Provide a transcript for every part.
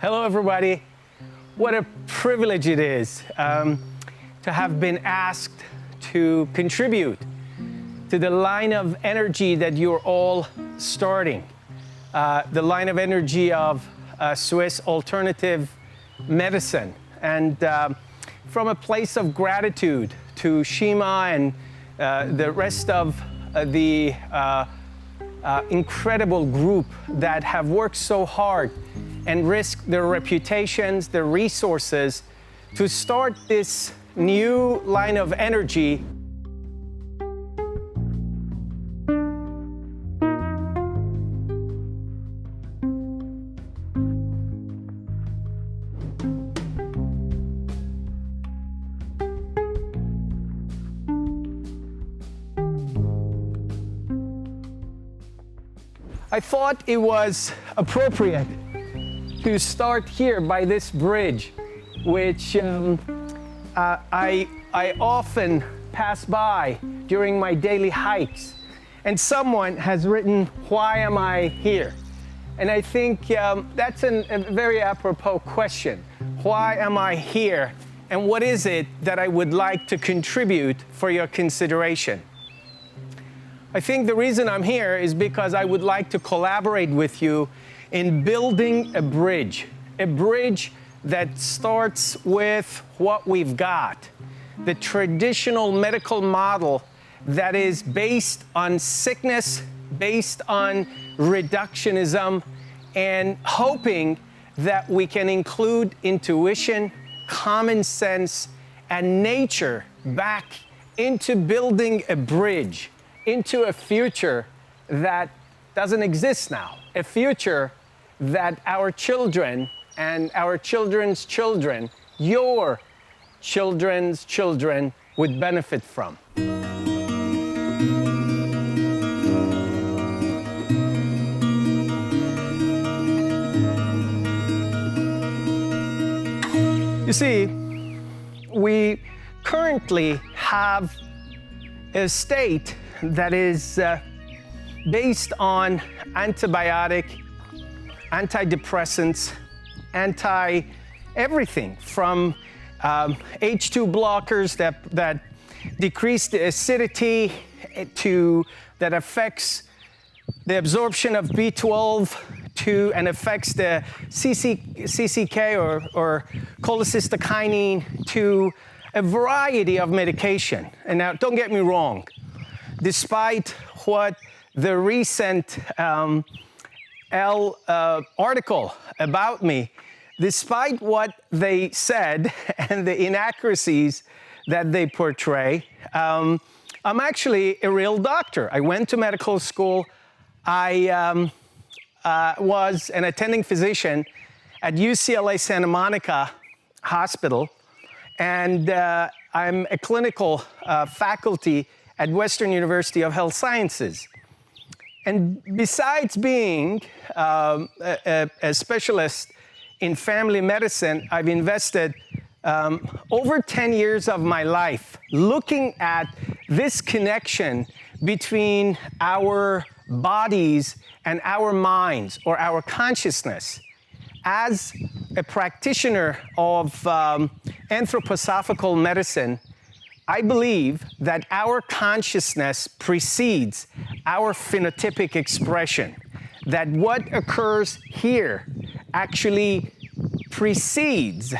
Hello, everybody. What a privilege it is to have been asked to contribute to the line of energy that you're all starting, the line of energy of Swiss alternative medicine. And from a place of gratitude to Shima and the rest of the incredible group that have worked so hard and risked their reputations, their resources to start this new line of energy. I thought it was appropriate to start here by this bridge, which I often pass by during my daily hikes. And someone has written, "Why am I here?" And I think that's a very apropos question. Why am I here? And what is it that I would like to contribute for your consideration? I think the reason I'm here is because I would like to collaborate with you in building a bridge that starts with what we've got, the traditional medical model that is based on sickness, based on reductionism, and hoping that we can include intuition, common sense, and nature back into building a bridge into a future that doesn't exist now, a future that our children and our children's children, your children's children, would benefit from. You see, we currently have a state that is based on antibiotic, antidepressants, everything from H2 blockers that decrease the acidity that affects the absorption of B12 and affects the CCK or cholecystokinin to a variety of medication. And now, don't get me wrong, despite what the recent article about me, despite what they said and the inaccuracies that they portray, I'm actually a real doctor. I went to medical school. I was an attending physician at UCLA Santa Monica Hospital, and I'm a clinical faculty at Western University of Health Sciences. And besides being a specialist in family medicine, I've invested over 10 years of my life looking at this connection between our bodies and our minds or our consciousness. As a practitioner of anthroposophical medicine, I believe that our consciousness precedes our phenotypic expression, that what occurs here actually precedes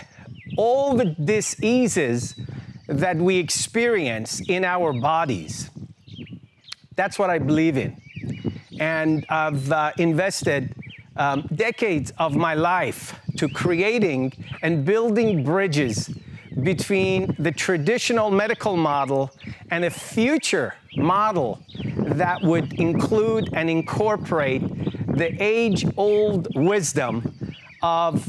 all the diseases that we experience in our bodies. That's what I believe in. And I've invested decades of my life to creating and building bridges between the traditional medical model and a future model that would include and incorporate the age-old wisdom of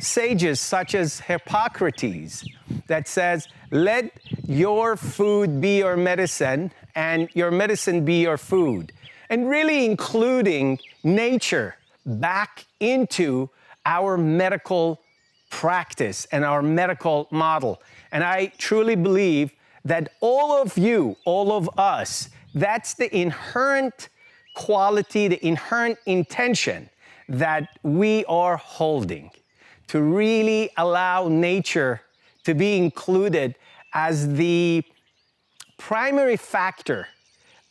sages such as Hippocrates that says, let your food be your medicine and your medicine be your food. And really including nature back into our medical practice and our medical model. And I truly believe that all of you, all of us, that's the inherent quality, the inherent intention that we are holding. to really allow nature to be included as the primary factor,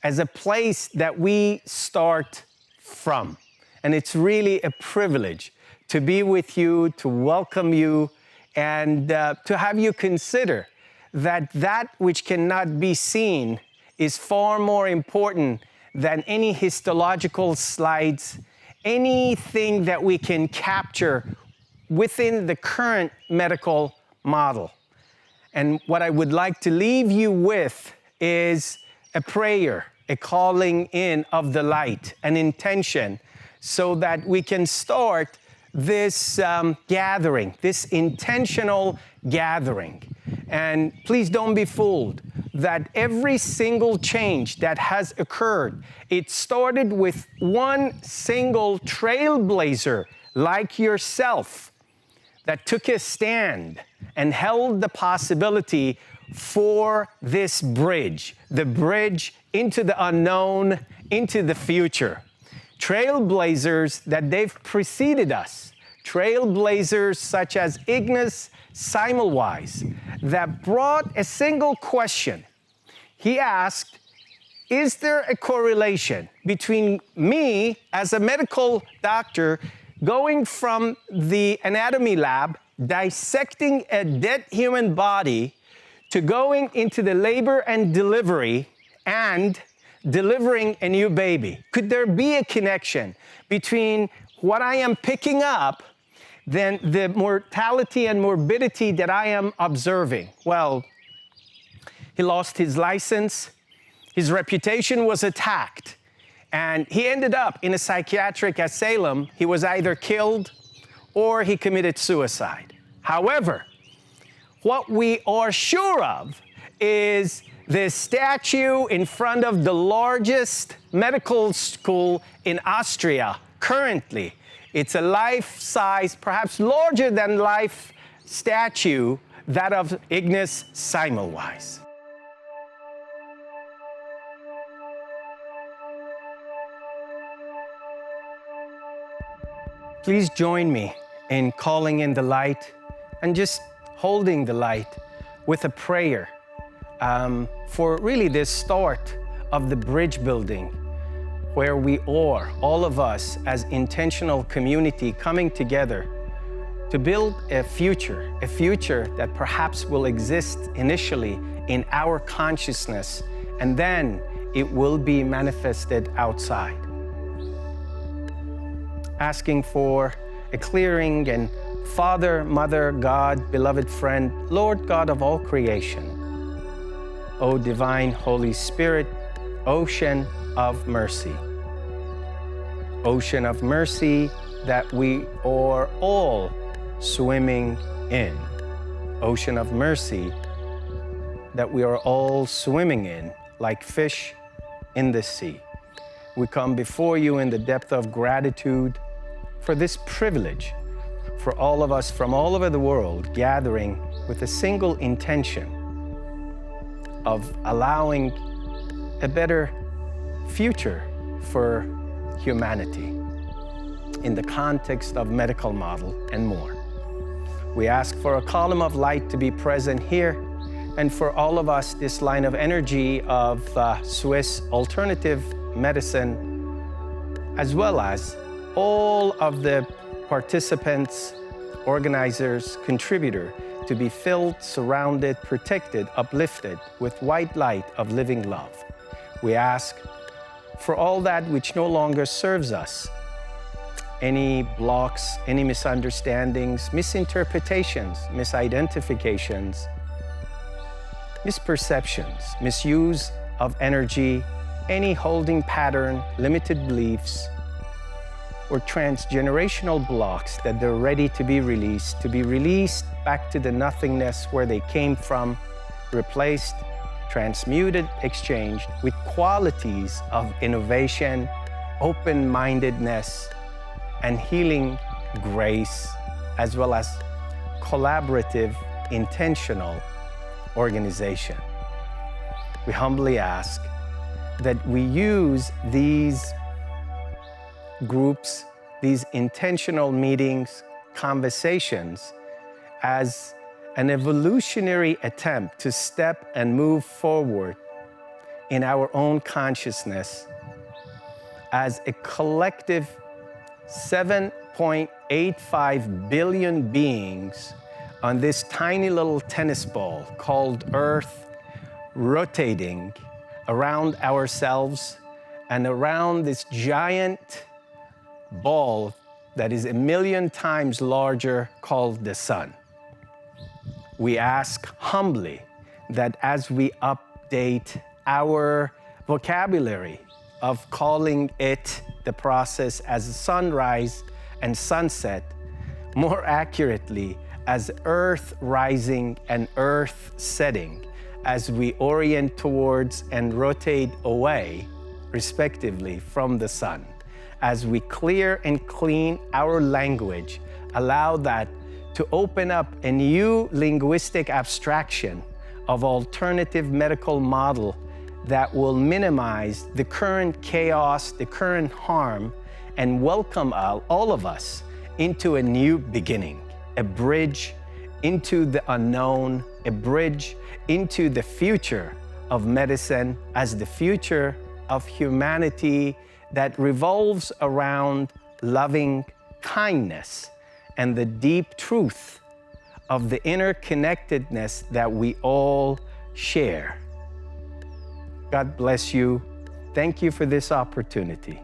as a place that we start from. And it's really a privilege to be with you, to welcome you, and to have you consider that that which cannot be seen is far more important than any histological slides, anything that we can capture within the current medical model. And what I would like to leave you with is a prayer, a calling in of the light, an intention, so that we can start this gathering, this intentional gathering. And please don't be fooled that every single change that has occurred, it started with one single trailblazer like yourself that took a stand and held the possibility for this bridge, the bridge into the unknown, into the future. Trailblazers that they've preceded us, trailblazers such as Ignaz Semmelweis, that brought a single question. He asked, is there a correlation between me as a medical doctor going from the anatomy lab, dissecting a dead human body, to going into the labor and delivery and delivering a new baby? Could there be a connection between what I am picking up than the mortality and morbidity that I am observing? Well, he lost his license, his reputation was attacked, and he ended up in a psychiatric asylum. He was either killed or he committed suicide. However, what we are sure of is the statue in front of the largest medical school in Austria currently. It's a life-size, perhaps larger than life statue, that of Ignaz Semmelweis. Please join me in calling in the light and just holding the light with a prayer for really this start of the bridge building, where we are, all of us as intentional community, coming together to build a future that perhaps will exist initially in our consciousness, and then it will be manifested outside. Asking for a clearing, and Father, Mother, God, beloved friend, Lord God of all creation, O divine Holy Spirit, ocean of mercy. Ocean of mercy that we are all swimming in. Ocean of mercy that we are all swimming in like fish in the sea. We come before you in the depth of gratitude for this privilege, for all of us from all over the world gathering with a single intention of allowing a better future for humanity in the context of medical model and more. We ask for a column of light to be present here, and for all of us, this line of energy of Swiss alternative medicine, as well as all of the participants, organizers, contributor, to be filled, surrounded, protected, uplifted with white light of living love. We ask for all that which no longer serves us, any blocks, any misunderstandings, misinterpretations, misidentifications, misperceptions, misuse of energy, any holding pattern, limited beliefs, or transgenerational blocks that they're ready to be released back to the nothingness where they came from, replaced, transmuted, exchanged with qualities of innovation, open-mindedness, and healing grace, as well as collaborative, intentional organization. We humbly ask that we use these groups, these intentional meetings, conversations as an evolutionary attempt to step and move forward in our own consciousness as a collective 7.85 billion beings on this tiny little tennis ball called Earth, rotating around ourselves and around this giant ball that is 1,000,000 times larger called the sun. We ask humbly that as we update our vocabulary of calling it the process as sunrise and sunset, more accurately as Earth rising and Earth setting, as we orient towards and rotate away, respectively, from the sun. As we clear and clean our language, allow that to open up a new linguistic abstraction of alternative medical model that will minimize the current chaos, the current harm, and welcome all of us into a new beginning, a bridge into the unknown, a bridge into the future of medicine as the future of humanity that revolves around loving kindness and the deep truth of the interconnectedness that we all share. God bless you. Thank you for this opportunity.